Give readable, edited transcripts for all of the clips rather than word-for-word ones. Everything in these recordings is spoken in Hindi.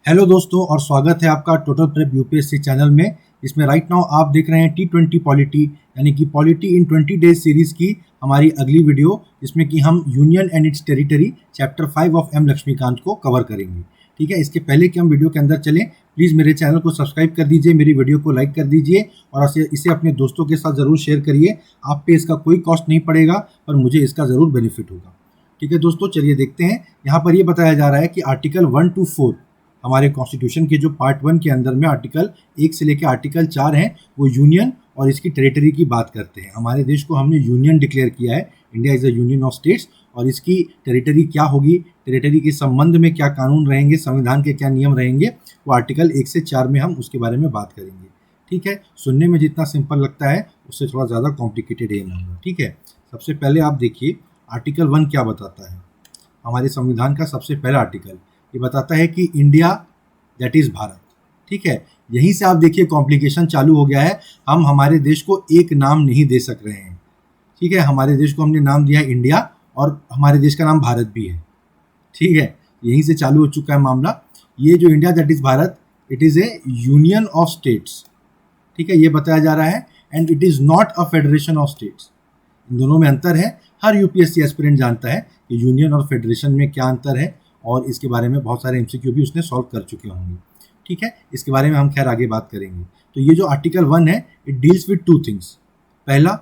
हेलो दोस्तों और स्वागत है आपका टोटल प्रेप यूपीएससी चैनल में। इसमें राइट नाउ आप देख रहे हैं T20 पॉलिटी यानी कि पॉलिटी इन 20 डेज सीरीज की हमारी अगली वीडियो, जिसमें कि हम union and its territory chapter 5 of M Laxmikanth को कवर करेंगे। ठीक है, इसके पहले कि हम वीडियो के अंदर चलें, प्लीज़ मेरे चैनल को सब्सक्राइब कर दीजिए, मेरी वीडियो को लाइक कर दीजिए और इसे अपने दोस्तों के साथ ज़रूर शेयर करिए। आप पे इसका कोई कॉस्ट नहीं पड़ेगा, पर मुझे इसका ज़रूर बेनिफिट होगा। ठीक है दोस्तों, चलिए देखते हैं। यहाँ पर ये बताया जा रहा है कि आर्टिकल 1 to 4 हमारे कॉन्स्टिट्यूशन के जो पार्ट 1 के अंदर में आर्टिकल 1 से लेकर आर्टिकल 4 हैं, वो यूनियन और इसकी टेरिटरी की बात करते हैं। हमारे देश को हमने यूनियन डिक्लेयर किया है, India is a union of states, और इसकी टेरिटरी क्या होगी, टेरिटरी के संबंध में क्या कानून रहेंगे, संविधान के क्या नियम रहेंगे, वो आर्टिकल 1 से 4 में हम उसके बारे में बात करेंगे। ठीक है, सुनने में जितना सिंपल लगता है उससे थोड़ा ज़्यादा कॉम्प्लिकेटेड ये नहीं होगा। ठीक है, सबसे पहले आप देखिए आर्टिकल 1 क्या बताता है। हमारे संविधान का सबसे पहला आर्टिकल ये बताता है कि इंडिया दैट इज़ भारत। ठीक है, यहीं से आप देखिए कॉम्प्लिकेशन चालू हो गया है। हम हमारे देश को एक नाम नहीं दे सक रहे हैं। ठीक है, हमारे देश को हमने नाम दिया है इंडिया और हमारे देश का नाम भारत भी है। ठीक है, यहीं से चालू हो चुका है मामला। ये जो India that is Bharat, it is a union of states. ठीक है, ये बताया जा रहा है, and it is not a federation of states. इन दोनों में अंतर है। हर यूपीएससी एस्पिरेंट जानता है कि यूनियन और फेडरेशन में क्या अंतर है, और इसके बारे में बहुत सारे एमसीक्यू भी उसने सॉल्व कर चुके होंगे। ठीक है, इसके बारे में हम खैर आगे बात करेंगे। तो ये जो आर्टिकल 1 है, it deals with two things. पहला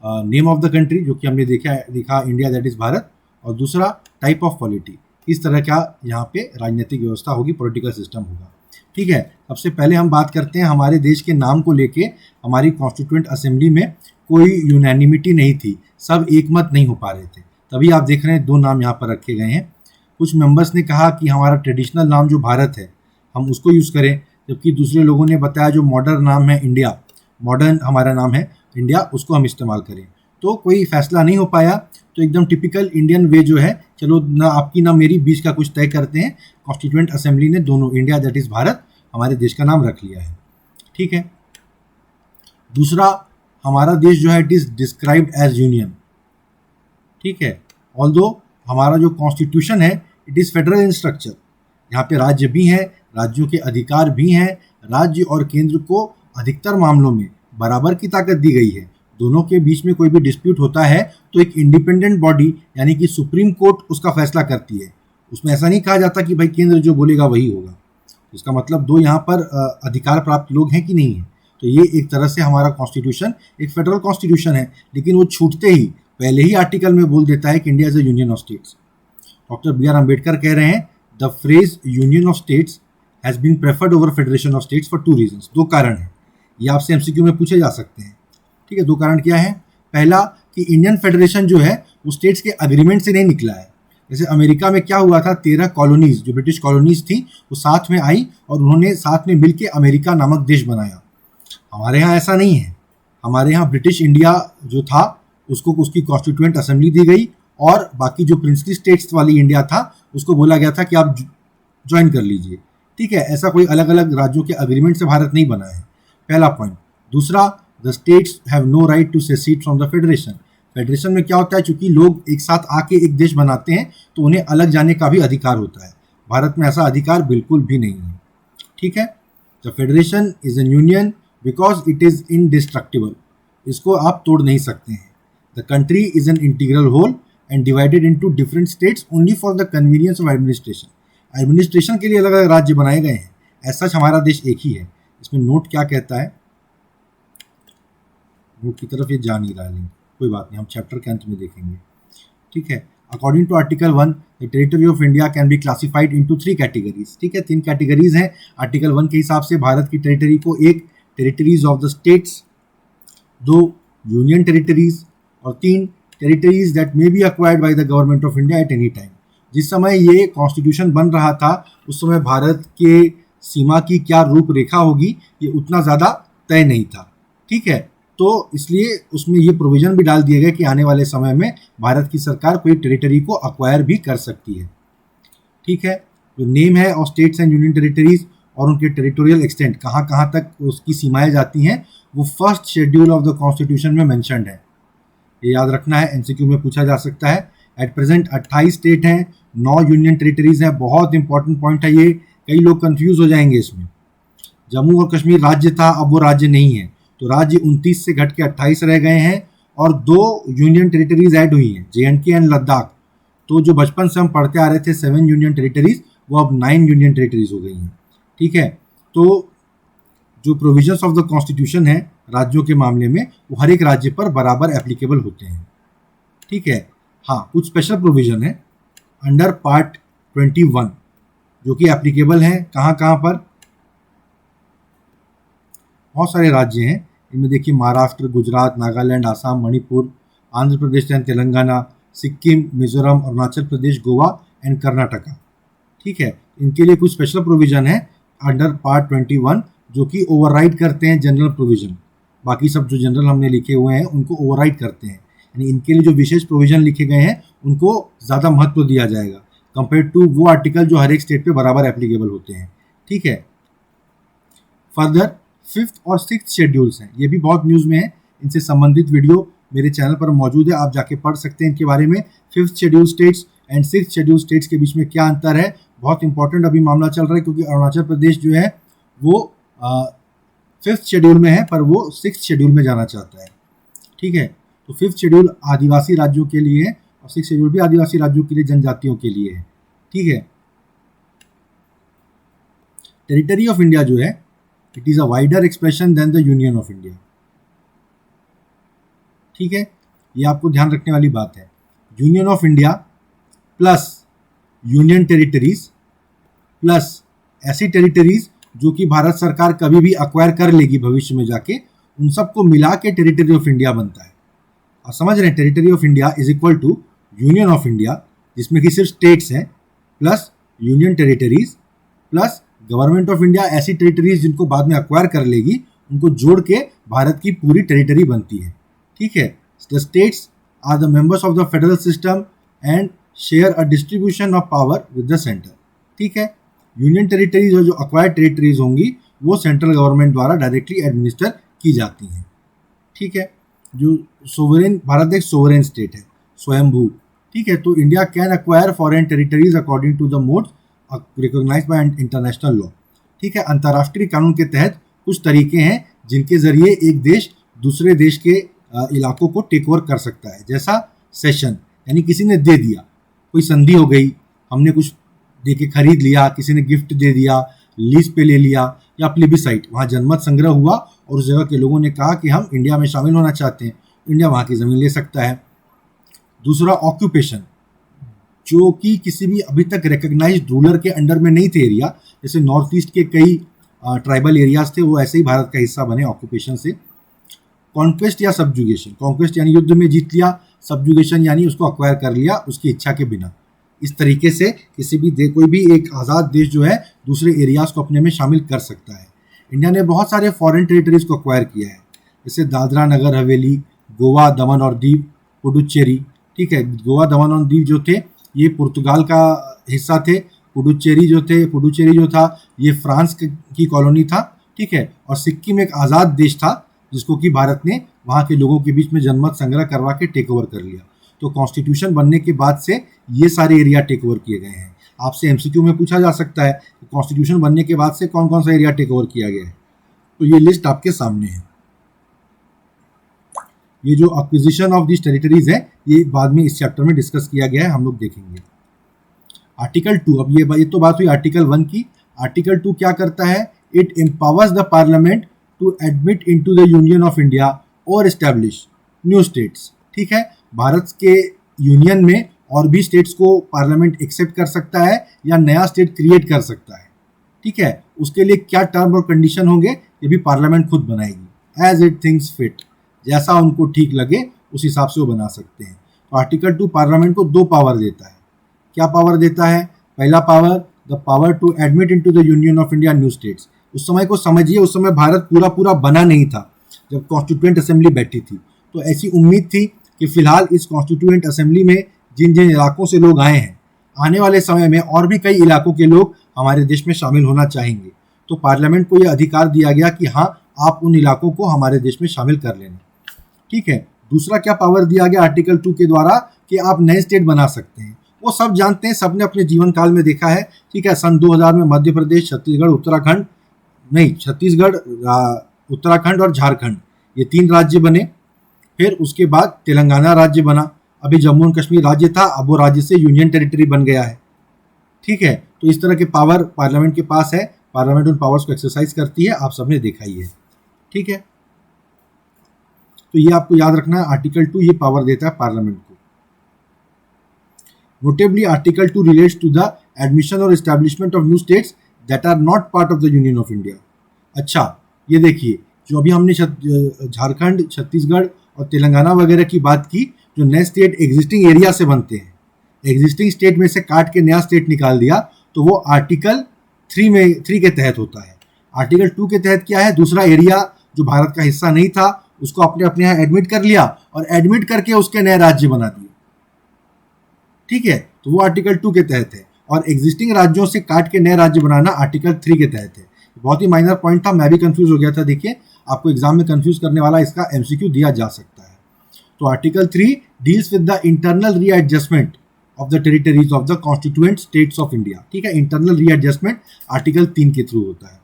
नेम ऑफ द कंट्री, जो कि हमने देखा इंडिया दैट इज़ भारत, और दूसरा टाइप ऑफ पॉलिटी, इस तरह का यहाँ पे राजनीतिक व्यवस्था होगी, पॉलिटिकल सिस्टम होगा। ठीक है, सबसे पहले हम बात करते हैं हमारे देश के नाम को लेके। हमारी कॉन्स्टिट्यूएंट असेंबली में कोई यूनैनिमिटी नहीं थी, सब एक मत नहीं हो पा रहे थे, तभी आप देख रहे हैं दो नाम यहाँ पर रखे गए हैं। कुछ मेंबर्स ने कहा कि हमारा ट्रेडिशनल नाम जो भारत है हम उसको यूज़ करें, जबकि दूसरे लोगों ने बताया जो मॉडर्न नाम है इंडिया, मॉडर्न हमारा नाम है इंडिया, उसको हम इस्तेमाल करें। तो कोई फैसला नहीं हो पाया। तो एकदम टिपिकल इंडियन वे जो है, चलो ना आपकी ना मेरी, बीच का कुछ तय करते हैं। कॉन्स्टिट्यूएंट असेंबली ने दोनों इंडिया दैट इज़ भारत हमारे देश का नाम रख लिया है। ठीक है, दूसरा, हमारा देश जो है it is described as union. ठीक है, ऑल्दो हमारा जो कॉन्स्टिट्यूशन है it is federal in structure. यहाँ पे राज्य भी हैं, राज्यों के अधिकार भी हैं। राज्य और केंद्र को अधिकतर मामलों में बराबर की ताकत दी गई है। दोनों के बीच में कोई भी डिस्प्यूट होता है तो एक इंडिपेंडेंट बॉडी यानी कि सुप्रीम कोर्ट उसका फैसला करती है। उसमें ऐसा नहीं कहा जाता कि भाई केंद्र जो बोलेगा वही होगा। इसका मतलब दो यहाँ पर अधिकार प्राप्त लोग हैं कि नहीं है। तो ये एक तरह से हमारा कॉन्स्टिट्यूशन एक फेडरल कॉन्स्टिट्यूशन है, लेकिन वो छूटते ही पहले ही आर्टिकल में बोल देता है कि India is a union of states. Doctor B.R. Ambedkar कह रहे हैं the phrase union of states has been preferred over federation of states for two reasons. दो कारण हैं, ये आपसे एमसीक्यू में पूछे जा सकते हैं। ठीक है, दो कारण क्या है। पहला कि इंडियन फेडरेशन जो है वो स्टेट्स के अग्रीमेंट से नहीं निकला है। जैसे अमेरिका में क्या हुआ था, 13 कॉलोनीज जो ब्रिटिश कॉलोनीज थी वो साथ में आई और उन्होंने साथ में मिलकर अमेरिका नामक देश बनाया। हमारे यहाँ ऐसा नहीं है। हमारे यहाँ ब्रिटिश इंडिया जो था उसको उसकी कॉन्स्टिट्यूएंट असेंबली दी गई, और बाकी जो प्रिंसली स्टेट्स वाली इंडिया था उसको बोला गया था कि आप ज्वाइन कर लीजिए। ठीक है, ऐसा कोई अलग अलग राज्यों के अग्रीमेंट से भारत नहीं बना है, पहला पॉइंट। दूसरा, the states have no right to secede from the federation. Federation में क्या होता है, चूंकि लोग एक साथ आके एक देश बनाते हैं तो उन्हें अलग जाने का भी अधिकार होता है। भारत में ऐसा अधिकार बिल्कुल भी नहीं है। ठीक है, the federation is an union because it is indestructible. इसको आप तोड़ नहीं सकते हैं। The country is an integral whole and divided into different states only for the convenience of administration. Administration के लिए अलग अलग राज्य बनाए गए हैं, ऐसा हमारा देश एक ही है। इसमें नोट क्या कहता है, नोट की तरफ ये जा नहीं रहा है, कोई बात नहीं, हम चैप्टर के अंत में देखेंगे। ठीक है, according to article 1 the territory of India can be classified into 3 categories. ठीक है, 3 कैटेगरीज हैं आर्टिकल 1 के हिसाब से। भारत की टेरिटरी को एक territories of the states, 2 union territories, और 3 territories that may be acquired by the government of India at any time. जिस समय ये कॉन्स्टिट्यूशन बन रहा था उस समय भारत के सीमा की क्या रूपरेखा होगी ये उतना ज़्यादा तय नहीं था। ठीक है, तो इसलिए उसमें ये प्रोविज़न भी डाल दिया गया कि आने वाले समय में भारत की सरकार कोई टेरिटरी को अक्वायर भी कर सकती है। ठीक है, जो नेम है of states and union territories और उनके टेरिटोरियल एक्सटेंट, कहाँ कहाँ तक उसकी सीमाएँ जाती हैं, वो first schedule of the constitution में मैंशनड है। ये याद रखना है, एमसीक्यू में पूछा जा सकता है। एट प्रेजेंट 28 स्टेट हैं, 9 यूनियन टेरिटरीज हैं। बहुत इंपॉर्टेंट पॉइंट है ये, कई लोग कंफ्यूज हो जाएंगे इसमें। जम्मू और कश्मीर राज्य था, अब वो राज्य नहीं है, तो राज्य 29 से घट के 28 रह गए हैं और 2 यूनियन टेरिटरीज ऐड हुई हैं, JNK एंड लद्दाख। तो जो बचपन से हम पढ़ते आ रहे थे 7 यूनियन टेरिटरीज, वो अब 9 यूनियन टेरिटरीज हो गई हैं। ठीक है, तो जो प्रोविजंस ऑफ द कॉन्स्टिट्यूशन है राज्यों के मामले में, वो हर एक राज्य पर बराबर एप्लीकेबल होते हैं। ठीक है, हाँ, कुछ स्पेशल प्रोविजन है अंडर पार्ट 21 जो कि एप्लीकेबल हैं कहाँ कहाँ पर। बहुत सारे राज्य हैं, इनमें देखिए महाराष्ट्र, गुजरात, नागालैंड, आसाम, मणिपुर, आंध्र प्रदेश एंड तेलंगाना, सिक्किम, मिजोरम, अरुणाचल प्रदेश, गोवा एंड कर्नाटका। ठीक है, इनके लिए कुछ स्पेशल प्रोविजन है अंडर पार्ट 21 जो कि ओवरराइड करते हैं जनरल प्रोविजन। बाकी सब जो जनरल हमने लिखे हुए हैं उनको ओवरराइड करते हैं, यानी इनके लिए जो विशेष प्रोविजन लिखे गए हैं उनको ज़्यादा महत्व दिया जाएगा कंपेयर टू वो आर्टिकल जो हर एक स्टेट पे बराबर एप्लीकेबल होते हैं। ठीक है, फर्दर 5th और 6th शेड्यूल्स हैं, ये भी बहुत न्यूज़ में है, इनसे संबंधित वीडियो मेरे चैनल पर मौजूद है, आप जाके पढ़ सकते हैं इनके बारे में। 5th schedule states and 6th schedule states के बीच में क्या अंतर है, बहुत इंपॉर्टेंट अभी मामला चल रहा है, क्योंकि अरुणाचल प्रदेश जो है वो 5th शेड्यूल में है पर वो 6th शेड्यूल में जाना चाहता है। ठीक है, तो 5th शेड्यूल आदिवासी राज्यों के लिए है और 6th शेड्यूल भी आदिवासी राज्यों के लिए, जनजातियों के लिए है। ठीक है, टेरिटरी ऑफ इंडिया जो है, it is a wider expression than the union of India. ठीक है, ये आपको ध्यान रखने वाली बात है। Union of India plus union territories plus ऐसी टेरिटरीज जो कि भारत सरकार कभी भी अक्वायर कर लेगी भविष्य में जाके, उन सबको मिला के टेरिटरी ऑफ इंडिया बनता है। आप समझ रहे हैं, territory of India is equal to union of India, जिसमें कि सिर्फ स्टेट्स हैं, plus union territories plus government of India, ऐसी टेरिटरीज जिनको बाद में अक्वायर कर लेगी, उनको जोड़ के भारत की पूरी टेरिटरी बनती है। ठीक है, the states are the members of the federal system and share a distribution of power with the centre. ठीक है, यूनियन टेरिटरीज और जो अक्वायर्ड टेरिटरीज होंगी वो सेंट्रल गवर्नमेंट द्वारा डायरेक्टली एडमिनिस्टर की जाती हैं। ठीक है, जो सोवरेन, भारत एक सोवरेन स्टेट है, स्वयंभू। ठीक है, तो India can acquire foreign territories according to the modes recognised by international law. ठीक है, अंतर्राष्ट्रीय कानून के तहत कुछ तरीके हैं जिनके जरिए एक देश दूसरे देश के इलाकों को टेक ओवर कर सकता है, जैसा सेशन, यानी किसी ने दे दिया, कोई संधि हो गई, हमने कुछ दे के खरीद लिया, किसी ने गिफ्ट दे दिया, लीज पे ले लिया, या प्लेबिसाइट, वहाँ जनमत संग्रह हुआ और उस जगह के लोगों ने कहा कि हम इंडिया में शामिल होना चाहते हैं, इंडिया वहाँ की ज़मीन ले सकता है। दूसरा ऑक्यूपेशन, जो कि किसी भी अभी तक रिकग्नाइज्ड रूलर के अंडर में नहीं थे एरिया, जैसे नॉर्थ ईस्ट के कई ट्राइबल एरियाज थे, वो ऐसे ही भारत का हिस्सा बने ऑक्यूपेशन से। कॉन्क्वेस्ट या सब्जुगेशन, कॉन्क्वेस्ट यानी युद्ध में जीत लिया, सब्जुगेशन यानी उसको अक्वायर कर लिया उसकी इच्छा के बिना। इस तरीके से किसी भी कोई भी एक आज़ाद देश जो है दूसरे एरियाज को अपने में शामिल कर सकता है। इंडिया ने बहुत सारे फॉरेन टेरिटरीज को अक्वायर किया है, जैसे दादरा नगर हवेली, गोवा, दमन और दीव, पुडुचेरी। ठीक है, गोवा, दमन और दीव जो थे ये पुर्तगाल का हिस्सा थे, पुडुचेरी जो था ये फ्रांस की कॉलोनी था। ठीक है, और सिक्किम एक आज़ाद देश था जिसको कि भारत ने वहाँ के लोगों के बीच में जनमत संग्रह करवा के टेक ओवर कर लिया। तो कॉन्स्टिट्यूशन बनने के बाद से ये सारे एरिया टेक ओवर किए गए हैं। आपसे एमसीक्यू में पूछा जा सकता है कि कॉन्स्टिट्यूशन बनने के बाद से कौन कौन सा एरिया टेक ओवर किया गया है, तो ये लिस्ट आपके सामने है। ये जो एक्विजिशन ऑफ दिस टेरिटरीज है ये बाद में इस चैप्टर में डिस्कस किया गया है, हम लोग देखेंगे। आर्टिकल 2, अब ये तो बात हुई आर्टिकल 1 की। आर्टिकल 2 क्या करता है, it empowers the parliament to admit into the union of India और एस्टैब्लिश न्यू स्टेट्स। ठीक है, भारत के यूनियन में और भी स्टेट्स को पार्लियामेंट एक्सेप्ट कर सकता है या नया स्टेट क्रिएट कर सकता है। ठीक है, उसके लिए क्या टर्म और कंडीशन होंगे ये भी पार्लियामेंट खुद बनाएगी, एज इट थिंक्स फिट, जैसा उनको ठीक लगे उस हिसाब से वो बना सकते हैं। तो आर्टिकल 2 पार्लियामेंट को 2 पावर देता है। क्या पावर देता है? पहला power, the power to admit into the union of India new states. उस समय को समझिए, उस समय भारत पूरा बना नहीं था जब कॉन्स्टिट्यूएंट असेंबली बैठी थी, तो ऐसी उम्मीद थी कि फिलहाल इस कॉन्स्टिट्यूएंट असेंबली में जिन जिन इलाकों से लोग आए हैं, आने वाले समय में और भी कई इलाकों के लोग हमारे देश में शामिल होना चाहेंगे। तो पार्लियामेंट को यह अधिकार दिया गया कि हाँ, आप उन इलाकों को हमारे देश में शामिल कर लेना। ठीक है, दूसरा क्या पावर दिया गया आर्टिकल 2 के द्वारा कि आप नए स्टेट बना सकते हैं। वो सब जानते हैं, सबने अपने जीवन काल में देखा है। ठीक है, सन 2000 में मध्य प्रदेश, छत्तीसगढ़, उत्तराखंड, नहीं छत्तीसगढ़, उत्तराखंड और झारखंड, ये 3 राज्य बने। फिर उसके बाद तेलंगाना राज्य बना, अभी जम्मू एंड कश्मीर राज्य था, अब वो राज्य से यूनियन टेरिटरी बन गया है। ठीक है, तो इस तरह के पावर पार्लियामेंट के पास है, पार्लियामेंट उन पावर्स को एक्सरसाइज करती है, आप सबने देखा ही है। ठीक है, तो ये आपको याद रखना है, आर्टिकल 2 ये पावर देता है पार्लियामेंट को। Notably article 2 relates to the admission और establishment of new states that are not part of the union of India. अच्छा, ये देखिए, जो अभी हमने झारखंड, छत्तीसगढ़ और तेलंगाना वगैरह की बात की, जो नए स्टेट एग्जिस्टिंग एरिया से बनते हैं, एग्जिस्टिंग स्टेट में से काट के नया स्टेट निकाल दिया, तो वो आर्टिकल 3 के तहत होता है। आर्टिकल 2 के तहत क्या है, दूसरा एरिया जो भारत का हिस्सा नहीं था उसको अपने अपने यहाँ एडमिट कर लिया और एडमिट करके उसके नए राज्य बना दिए। ठीक है, तो वो आर्टिकल 2 के तहत है, और एग्जिस्टिंग राज्यों से काट के नए राज्य बनाना आर्टिकल 3 के तहत है। बहुत ही माइनर पॉइंट था, मैं भी कंफ्यूज हो गया था। देखिए, आपको एग्जाम में कंफ्यूज करने वाला इसका एमसीक्यू दिया जा सकता है। तो article 3 deals with the internal readjustment of the territories of the constituent states of India. ठीक है, इंटरनल रीएडजस्टमेंट आर्टिकल 3 के थ्रू होता है।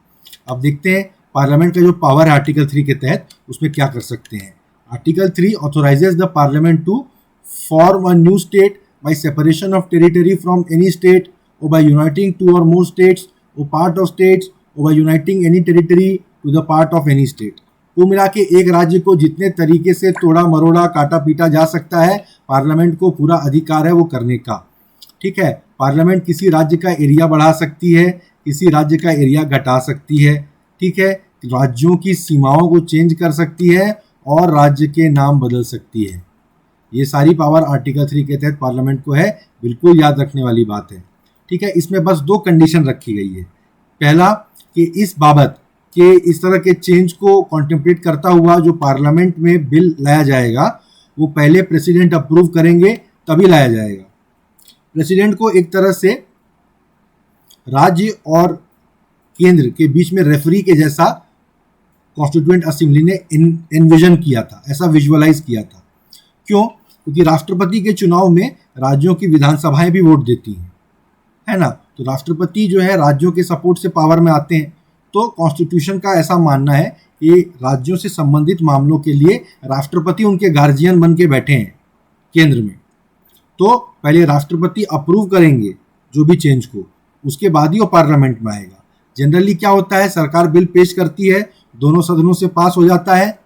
अब देखते हैं पार्लियामेंट का जो पावर है आर्टिकल 3 के तहत, उसमें क्या कर सकते हैं। Article 3 authorises the parliament to form a new state by separation of territory from any state, or by uniting 2 or more states or part of states, or by uniting any territory to the part of any state। कुल मिला के एक राज्य को जितने तरीके से तोड़ा मरोड़ा काटा पीटा जा सकता है, पार्लियामेंट को पूरा अधिकार है वो करने का। ठीक है, पार्लियामेंट किसी राज्य का एरिया बढ़ा सकती है, किसी राज्य का एरिया घटा सकती है। ठीक है, राज्यों की सीमाओं को चेंज कर सकती है और राज्य के नाम बदल सकती है। ये सारी पावर आर्टिकल 3 के तहत पार्लियामेंट को है, बिल्कुल याद रखने वाली बात है। ठीक है, इसमें बस 2 कंडीशन रखी गई है। पहला कि इस बाबत के इस तरह के चेंज को कॉन्टेम्पलेट करता हुआ जो पार्लियामेंट में बिल लाया जाएगा, वो पहले प्रेसिडेंट अप्रूव करेंगे तभी लाया जाएगा। प्रेसिडेंट को एक तरह से राज्य और केंद्र के बीच में रेफरी के जैसा कॉन्स्टिट्यूएंट असेंबली ने एनविजन किया था, ऐसा विजुअलाइज किया था। क्यों? क्योंकि राष्ट्रपति के चुनाव में राज्यों की विधानसभाएं भी वोट देती हैं, है ना। तो राष्ट्रपति जो है राज्यों के सपोर्ट से पावर में आते हैं। तो कॉन्स्टिट्यूशन का ऐसा मानना है कि राज्यों से संबंधित मामलों के लिए राष्ट्रपति उनके गार्जियन बन के बैठे हैं केंद्र में। तो पहले राष्ट्रपति अप्रूव करेंगे जो भी चेंज को, उसके बाद ही वो पार्लियामेंट में आएगा। जनरली क्या होता है, सरकार बिल पेश करती है, दोनों सदनों से पास हो जाता है।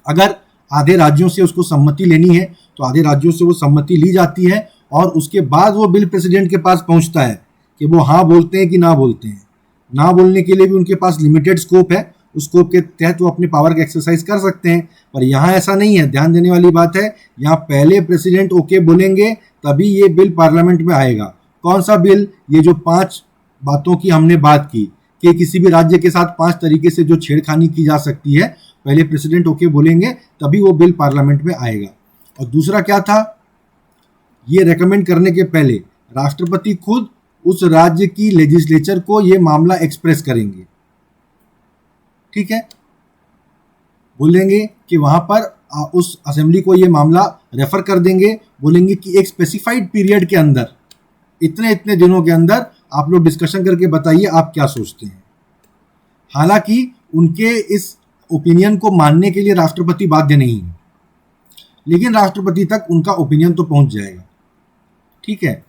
अगर आधे राज्यों से उसको सम्मति लेनी है तो आधे राज्यों से वो सम्मति ली जाती है, और उसके बाद वो बिल प्रेसिडेंट के पास पहुंचता है कि वो हाँ बोलते हैं कि ना बोलते हैं। ना बोलने के लिए भी उनके पास लिमिटेड स्कोप है, उस स्कोप के तहत वो अपने पावर का एक्सरसाइज कर सकते हैं। पर यहाँ ऐसा नहीं है, ध्यान देने वाली बात है, यहाँ पहले प्रेसिडेंट ओके बोलेंगे तभी ये बिल पार्लियामेंट में आएगा। कौन सा बिल? ये जो 5 बातों की हमने बात की कि किसी भी राज्य के साथ 5 तरीके से जो छेड़खानी की जा सकती है, पहले प्रेसिडेंट ओके बोलेंगे तभी वो बिल पार्लियामेंट में आएगा। और दूसरा क्या था, ये रेकमेंड करने के पहले राष्ट्रपति खुद उस राज्य की लेजिस्लेचर को ये मामला एक्सप्रेस करेंगे। ठीक है, बोलेंगे कि वहां पर उस असेंबली को ये मामला रेफर कर देंगे, बोलेंगे कि एक स्पेसिफाइड पीरियड के अंदर, इतने इतने दिनों के अंदर आप लोग डिस्कशन करके बताइए आप क्या सोचते हैं। हालांकि उनके इस ओपिनियन को मानने के लिए राष्ट्रपति बाध्य नहीं है, लेकिन राष्ट्रपति तक उनका ओपिनियन तो पहुंच जाएगा। ठीक है,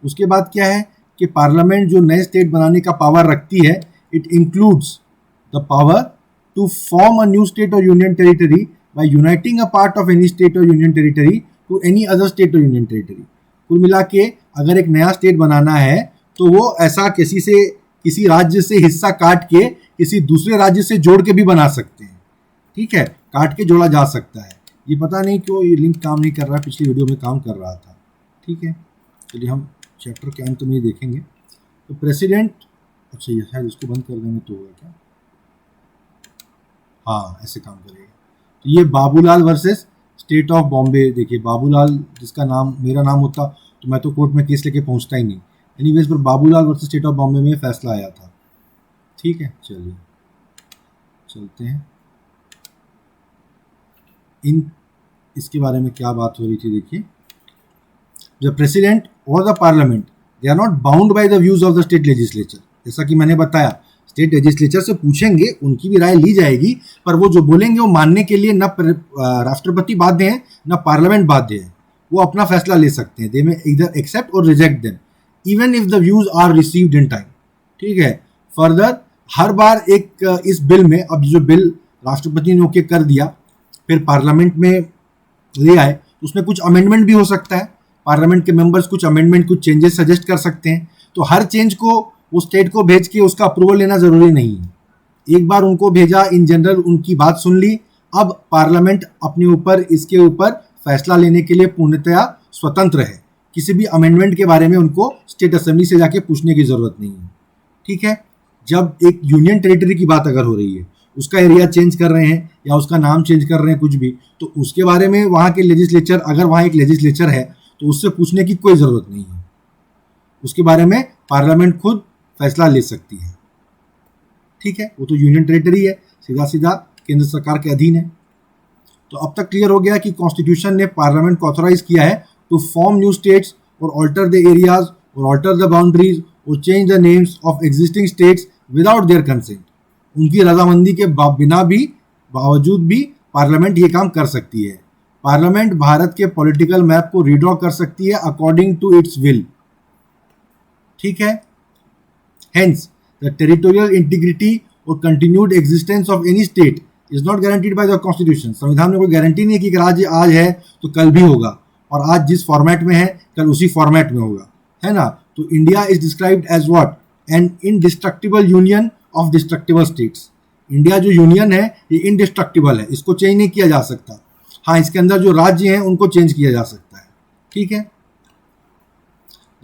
उसके बाद क्या है कि पार्लियामेंट जो नए स्टेट बनाने का पावर रखती है, it includes the power to form a new state और union territory by uniting a part of any state और union territory to any other state और यूनियन टेरिटरी। कुल मिला के अगर एक नया स्टेट बनाना है तो वो ऐसा किसी राज्य से हिस्सा काट के किसी दूसरे राज्य से जोड़ के भी बना सकते हैं। ठीक है, काट के जोड़ा जा सकता है। ये पता नहीं क्यों ये लिंक काम नहीं कर रहा है, पिछली वीडियो में काम कर रहा था। ठीक है, चलिए हम चैप्टर के अंत में ये देखेंगे। तो प्रेसिडेंट, अच्छा ये शायद इसको बंद कर देंगे तो होगा क्या? हाँ, ऐसे काम करेगा। तो ये Babulal versus state of Bombay. देखिए बाबूलाल, जिसका नाम मेरा नाम होता तो मैं तो कोर्ट में केस लेके पहुंचता ही नहीं। एनीवेज, पर Babulal versus state of Bombay में फैसला आया था। ठीक है, चलिए चलते हैं। इसके बारे में क्या बात हो रही थी, देखिए, द प्रेसिडेंट और the parliament they are not bound by the views of the state legislature. जैसा कि मैंने बताया, स्टेट लेजिस्लेचर से पूछेंगे, उनकी भी राय ली जाएगी, पर वो जो बोलेंगे वो मानने के लिए न राष्ट्रपति बाध्य है न पार्लियामेंट बाध्य है। वो अपना फैसला ले सकते हैं, दे में इधर एक्सेप्ट और reject them even if the views are received in time. ठीक है। फर्दर, हर बार एक इस बिल में, अब जो बिल राष्ट्रपति ने ओके कर दिया, फिर पार्लियामेंट में ले आए, तो उसमें कुछ अमेंडमेंट भी हो सकता है। पार्लियामेंट के मेंबर्स कुछ अमेंडमेंट, कुछ चेंजेस सजेस्ट कर सकते हैं। तो हर चेंज को वो स्टेट को भेज के उसका अप्रूवल लेना जरूरी नहीं है। एक बार उनको भेजा, इन जनरल उनकी बात सुन ली, अब पार्लियामेंट अपने ऊपर इसके ऊपर फैसला लेने के लिए पूर्णतया स्वतंत्र है। किसी भी अमेंडमेंट के बारे में उनको स्टेट असेंबली से जाके पूछने की जरूरत नहीं है। ठीक है। जब एक यूनियन टेरिटरी की बात अगर हो रही है, उसका एरिया चेंज कर रहे हैं या उसका नाम चेंज कर रहे हैं कुछ भी, तो उसके बारे में वहाँ के लेजिस्लेचर, अगर वहाँ एक लेजिस्लेचर है तो उससे पूछने की कोई ज़रूरत नहीं है। उसके बारे में पार्लियामेंट खुद फैसला ले सकती है। ठीक है। वो तो यूनियन टेरिटरी है, सीधा सीधा केंद्र सरकार के अधीन है। तो अब तक क्लियर हो गया कि कॉन्स्टिट्यूशन ने पार्लियामेंट को ऑथोराइज किया है टू फॉर्म न्यू स्टेट्स और ऑल्टर द एरियाज और ऑल्टर द बाउंड्रीज और change the names of existing states without their consent. उनकी रजामंदी के बावजूद भी पार्लियामेंट ये काम कर सकती है। पार्लियामेंट भारत के पॉलिटिकल मैप को रीड्रॉ कर सकती है अकॉर्डिंग टू इट्स विल। ठीक है। हेंस द टेरिटोरियल इंटीग्रिटी और continued existence of any state is not guaranteed by the constitution. संविधान में कोई गारंटी नहीं है कि राज्य आज है तो कल भी होगा, और आज जिस फॉर्मेट में है कल उसी फॉर्मेट में होगा, है ना। तो India is described as what, an indestructible union of destructible states. India जो यूनियन है ये इनडिस्ट्रक्टिबल है, इसको चेंज नहीं किया जा सकता। हाँ, इसके अंदर जो राज्य हैं उनको चेंज किया जा सकता है। ठीक है।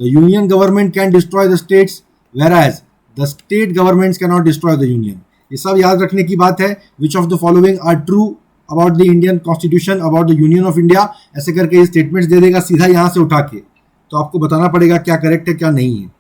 The union government can destroy the states whereas the state governments cannot destroy the union। ये सब याद रखने की बात है। which of the following are true about the Indian Constitution about the Union of India, ऐसे करके ये स्टेटमेंट्स दे देगा सीधा यहाँ से उठा के, तो आपको बताना पड़ेगा क्या करेक्ट है क्या नहीं है।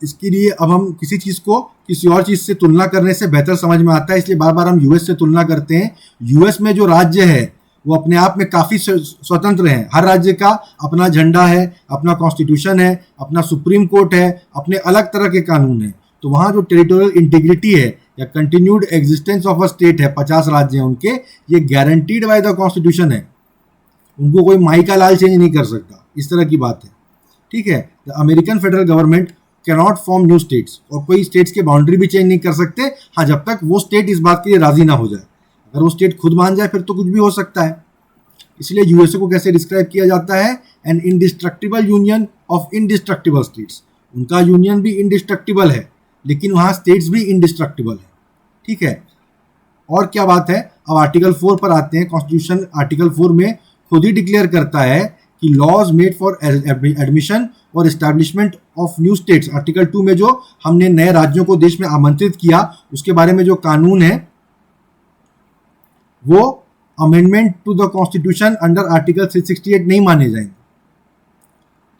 इसके लिए अब हम किसी चीज़ को किसी और चीज़ से तुलना करने से बेहतर समझ में आता है, इसलिए बार बार हम यूएस से तुलना करते हैं। यूएस में जो राज्य है वो अपने आप में काफ़ी स्वतंत्र हैं। हर राज्य का अपना झंडा है, अपना कॉन्स्टिट्यूशन है, अपना सुप्रीम कोर्ट है, अपने अलग तरह के कानून हैं। तो वहाँ जो टेरिटोरियल इंटीग्रिटी है या continued existence of a state है, 50 राज्य हैं उनके, ये गारंटीड बाय द कॉन्स्टिट्यूशन है। उनको कोई माई का लाल चेंज नहीं कर सकता, इस तरह की बात है। ठीक है। The American federal government cannot form new states, और कोई स्टेट्स के बाउंड्री भी चेंज नहीं कर सकते, हाँ, जब तक वो स्टेट इस बात के लिए राजी ना हो जाए। अगर वो स्टेट खुद मान जाए फिर तो कुछ भी हो सकता है। इसलिए यूएसए को कैसे डिस्क्राइब किया जाता है, an indestructible union of indestructible states. उनका यूनियन भी इंडिस्ट्रक्टिबल है, लेकिन वहाँ स्टेट्स भी इंडिस्ट्रक्टिबल है। ठीक है। और क्या बात है, अब आर्टिकल 4 पर आते हैं। कॉन्स्टिट्यूशन आर्टिकल 4 में खुद ही डिक्लेयर करता है कि लॉज मेड फॉर एडमिशन और establishment of new states, article 2 में जो हमने नए राज्यों को देश में आमंत्रित किया उसके बारे में जो कानून है वो amendment to the constitution under article 368 नहीं माने जाएंगे।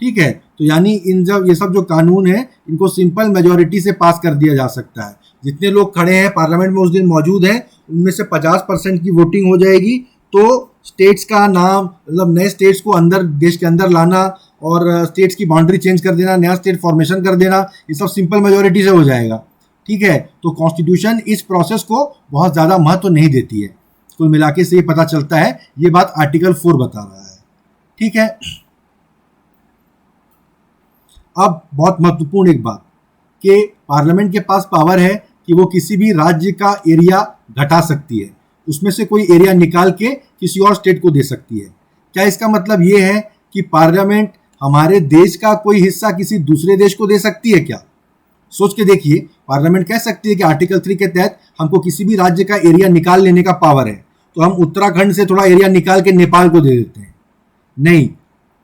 ठीक है। तो यानी ये सब जो कानून है इनको सिंपल मेजॉरिटी से पास कर दिया जा सकता है। जितने लोग खड़े हैं पार्लियामेंट में उस दिन मौजूद हैं, उनमें से 50% की वोटिंग हो जाएगी, तो स्टेट्स का नाम, मतलब नए स्टेट्स को अंदर देश के अंदर लाना और स्टेट्स की बाउंड्री चेंज कर देना, नया स्टेट फॉर्मेशन कर देना, ये सब सिंपल मेजॉरिटी से हो जाएगा। ठीक है। तो कॉन्स्टिट्यूशन इस प्रोसेस को बहुत ज़्यादा महत्व नहीं देती है। कुल मिला के से ये पता चलता है, ये बात आर्टिकल 4 बता रहा है। ठीक है। अब बहुत महत्वपूर्ण एक बात कि पार्लियामेंट के पास पावर है कि वो किसी भी राज्य का एरिया घटा सकती है, उसमें से कोई एरिया निकाल के किसी और स्टेट को दे सकती है। क्या इसका मतलब ये है कि पार्लियामेंट हमारे देश का कोई हिस्सा किसी दूसरे देश को दे सकती है क्या? सोच के देखिए, पार्लियामेंट कह सकती है कि आर्टिकल 3 के तहत हमको किसी भी राज्य का एरिया निकाल लेने का पावर है, तो हम उत्तराखंड से थोड़ा एरिया निकाल के नेपाल को दे देते हैं। नहीं,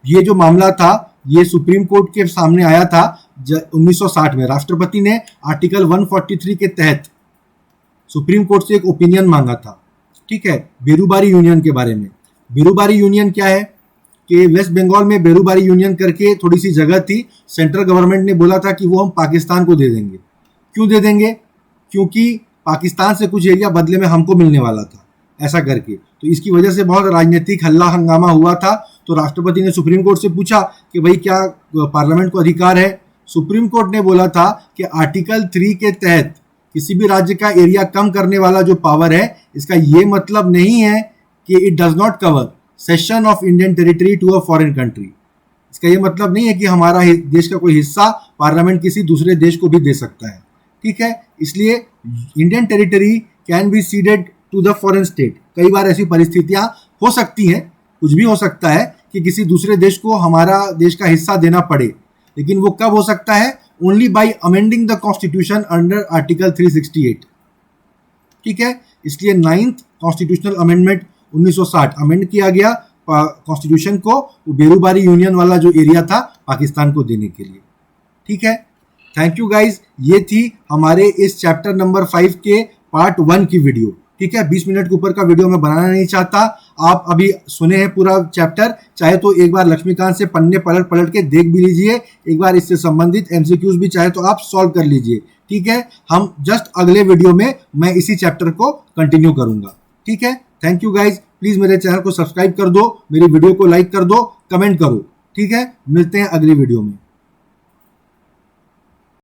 ये जो मामला था ये सुप्रीम कोर्ट के सामने आया था 1960 में। राष्ट्रपति ने आर्टिकल 143 के तहत सुप्रीम कोर्ट से एक ओपिनियन मांगा था। ठीक है। बेरूबारी यूनियन के बारे में। बेरूबारी यूनियन क्या है कि वेस्ट बंगाल में बेरूबारी यूनियन करके थोड़ी सी जगह थी, सेंट्रल गवर्नमेंट ने बोला था कि वो हम पाकिस्तान को दे देंगे। क्यों दे देंगे? क्योंकि पाकिस्तान से कुछ एरिया बदले में हमको मिलने वाला था। ऐसा करके। तो इसकी वजह से बहुत राजनीतिक हल्ला हंगामा हुआ था। तो राष्ट्रपति ने सुप्रीम कोर्ट से पूछा कि भाई क्या पार्लियामेंट को अधिकार है। सुप्रीम कोर्ट ने बोला था कि आर्टिकल 3 के तहत किसी भी राज्य का एरिया कम करने वाला जो पावर है, इसका ये मतलब नहीं है कि it does not cover cession of Indian territory to a foreign country. इसका ये मतलब नहीं है कि हमारा देश का कोई हिस्सा पार्लियामेंट किसी दूसरे देश को भी दे सकता है, ठीक है। इसलिए Indian territory can be ceded to the foreign state. कई बार ऐसी परिस्थितियां हो सकती हैं, कुछ भी हो सकता है कि किसी दूसरे देश को हमारा देश का हिस्सा देना पड़े, लेकिन वो कब हो सकता है? Only by amending the constitution under article 368, ठीक है। इसलिए 9th कॉन्स्टिट्यूशनल अमेंडमेंट 1960 अमेंड किया गया कॉन्स्टिट्यूशन को, बेरूबारी यूनियन वाला जो एरिया था पाकिस्तान को देने के लिए, ठीक है। थैंक यू गाइज, ये थी हमारे इस चैप्टर नंबर 5 के पार्ट 1 की वीडियो, ठीक है। 20 मिनट के ऊपर का वीडियो मैं बनाना नहीं चाहता। आप अभी सुने हैं पूरा चैप्टर, चाहे तो एक बार लक्ष्मीकांत से पन्ने पलट पलट के देख भी लीजिए, एक बार इससे संबंधित एमसीक्यूज भी चाहे तो आप सॉल्व कर लीजिए, ठीक है। हम जस्ट अगले वीडियो में मैं इसी चैप्टर को कंटिन्यू करूंगा, ठीक है। थैंक यू गाइज, प्लीज मेरे चैनल को सब्सक्राइब कर दो, मेरी वीडियो को लाइक कर दो, कमेंट करो, ठीक है। मिलते हैं अगली वीडियो में।